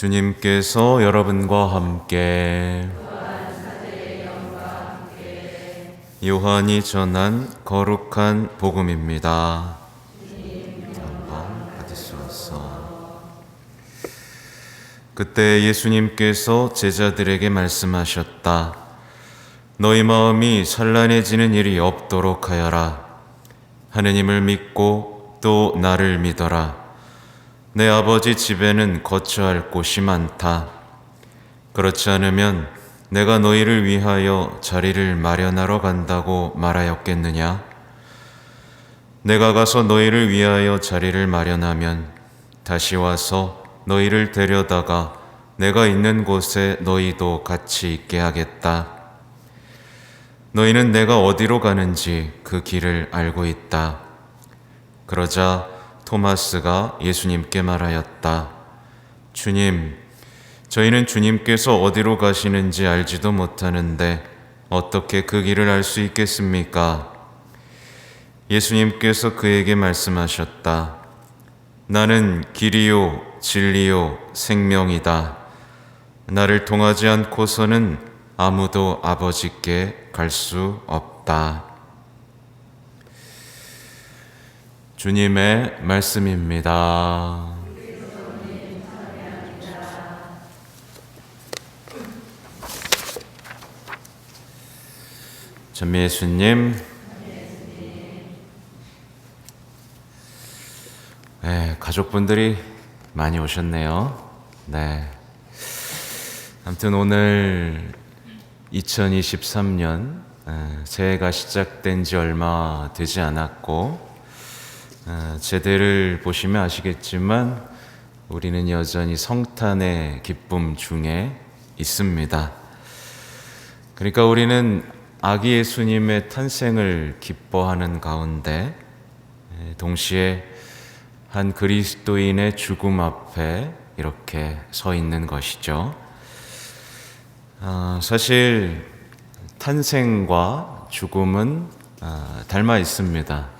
주님께서 여러분과 함께 요한이 전한 거룩한 복음입니다. 한번 받으시옵소서. 그때 예수님께서 제자들에게 말씀하셨다. 너희 마음이 산란해지는 일이 없도록 하여라. 하느님을 믿고 또 나를 믿어라. 내 아버지 집에는 거처할 곳이 많다. 그렇지 않으면 내가 너희를 위하여 자리를 마련하러 간다고 말하였겠느냐? 내가 가서 너희를 위하여 자리를 마련하면 다시 와서 너희를 데려다가 내가 있는 곳에 너희도 같이 있게 하겠다. 너희는 내가 어디로 가는지 그 길을 알고 있다. 그러자 토마스가 예수님께 말하였다. 주님, 저희는 주님께서 어디로 가시는지 알지도 못하는데 어떻게 그 길을 알 수 있겠습니까? 예수님께서 그에게 말씀하셨다. 나는 길이요, 진리요, 생명이다. 나를 통하지 않고서는 아무도 아버지께 갈 수 없다. 주님의 말씀입니다. 전미예수님, 네, 가족분들이 많이 오셨네요. 네. 아무튼 오늘 2023년 새해가 시작된 지 얼마 되지 않았고 제대를 보시면 아시겠지만 우리는 여전히 성탄의 기쁨 중에 있습니다. 그러니까 우리는 아기 예수님의 탄생을 기뻐하는 가운데 동시에 한 그리스도인의 죽음 앞에 이렇게 서 있는 것이죠. 사실 탄생과 죽음은 닮아 있습니다.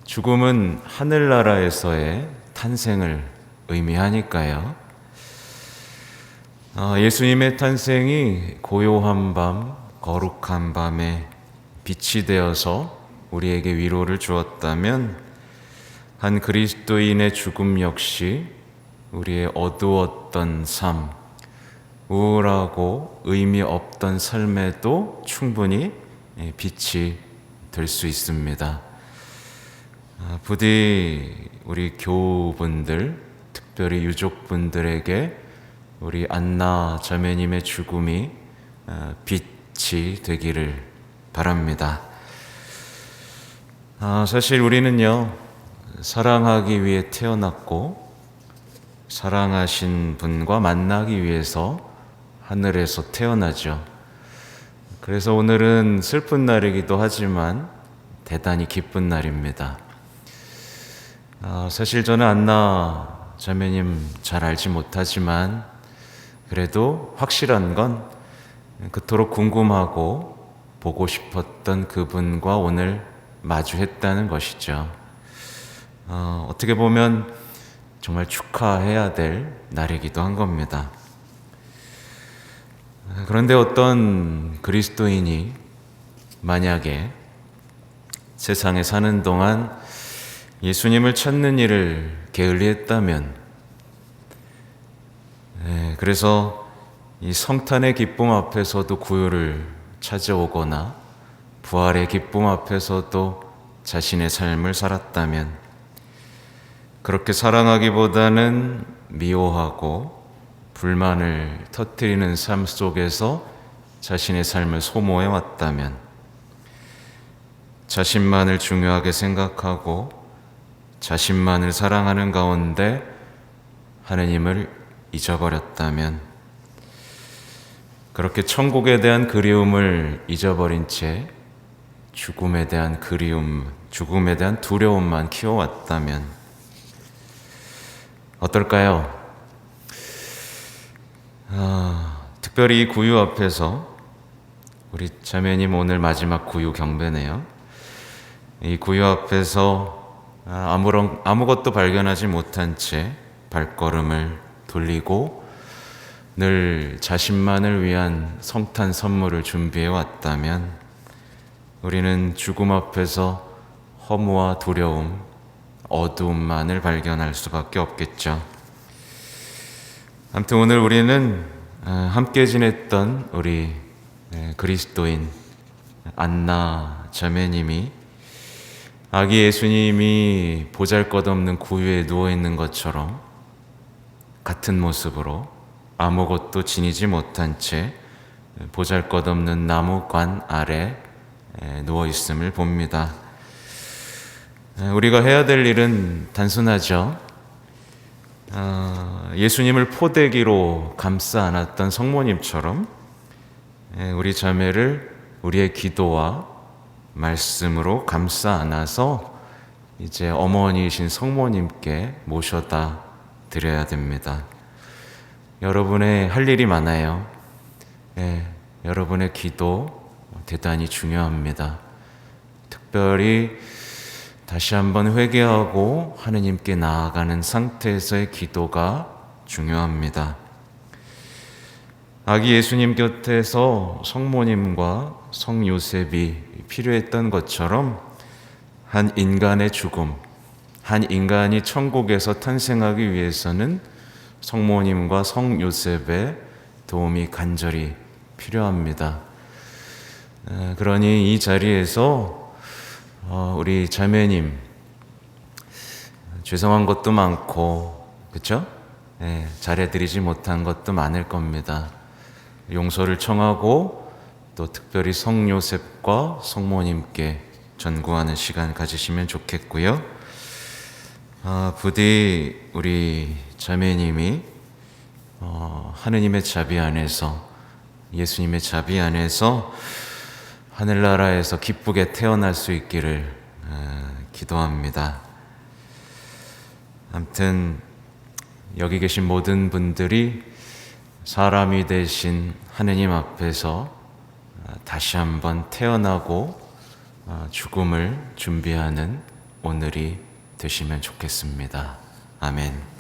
죽음은 하늘나라에서의 탄생을 의미하니까요. 예수님의 탄생이 고요한 밤, 거룩한 밤에 빛이 되어서 우리에게 위로를 주었다면 한 그리스도인의 죽음 역시 우리의 어두웠던 삶, 우울하고 의미 없던 삶에도 충분히 빛이 될 수 있습니다. 부디 우리 교우분들, 특별히 유족분들에게 우리 안나 자매님의 죽음이 빛이 되기를 바랍니다. 사실 우리는요, 사랑하기 위해 태어났고 사랑하신 분과 만나기 위해서 하늘에서 태어나죠. 그래서 오늘은 슬픈 날이기도 하지만 대단히 기쁜 날입니다. 사실 저는 안나 자매님 잘 알지 못하지만 그래도 확실한 건 그토록 궁금하고 보고 싶었던 그분과 오늘 마주했다는 것이죠. 어떻게 보면 정말 축하해야 될 날이기도 한 겁니다. 그런데 어떤 그리스도인이 만약에 세상에 사는 동안 예수님을 찾는 일을 게을리했다면, 그래서 이 성탄의 기쁨 앞에서도 구유를 찾아오거나 부활의 기쁨 앞에서도 자신의 삶을 살았다면, 그렇게 사랑하기보다는 미워하고 불만을 터뜨리는 삶 속에서 자신의 삶을 소모해 왔다면, 자신만을 중요하게 생각하고 자신만을 사랑하는 가운데 하느님을 잊어버렸다면, 그렇게 천국에 대한 그리움을 잊어버린 채 죽음에 대한 그리움, 죽음에 대한 두려움만 키워왔다면 어떨까요? 특별히 이 구유 앞에서 우리 자매님 오늘 마지막 구유 경배네요. 이 구유 앞에서 아무것도 발견하지 못한 채 발걸음을 돌리고 늘 자신만을 위한 성탄 선물을 준비해 왔다면 우리는 죽음 앞에서 허무와 두려움, 어두움만을 발견할 수밖에 없겠죠. 아무튼 오늘 우리는 함께 지냈던 우리 그리스도인 안나 자매님이 아기 예수님이 보잘것없는 구유에 누워있는 것처럼 같은 모습으로 아무것도 지니지 못한 채 보잘것없는 나무관 아래 누워있음을 봅니다. 우리가 해야 될 일은 단순하죠. 예수님을 포대기로 감싸 안았던 성모님처럼 우리 자매를 우리의 기도와 말씀으로 감싸 안아서 이제 어머니이신 성모님께 모셔다 드려야 됩니다. 여러분의 할 일이 많아요. 여러분의 기도 대단히 중요합니다. 특별히 다시 한번 회개하고 하느님께 나아가는 상태에서의 기도가 중요합니다. 아기 예수님 곁에서 성모님과 성요셉이 필요했던 것처럼 한 인간의 죽음, 한 인간이 천국에서 탄생하기 위해서는 성모님과 성요셉의 도움이 간절히 필요합니다. 그러니 이 자리에서 우리 자매님 죄송한 것도 많고 그렇죠? 잘해드리지 못한 것도 많을 겁니다. 용서를 청하고 또 특별히 성요셉과 성모님께 전구하는 시간 가지시면 좋겠고요. 부디 우리 자매님이 하느님의 자비 안에서 예수님의 자비 안에서 하늘나라에서 기쁘게 태어날 수 있기를 기도합니다. 아무튼 여기 계신 모든 분들이 사람이 되신 하느님 앞에서 다시 한번 태어나고 죽음을 준비하는 오늘이 되시면 좋겠습니다. 아멘.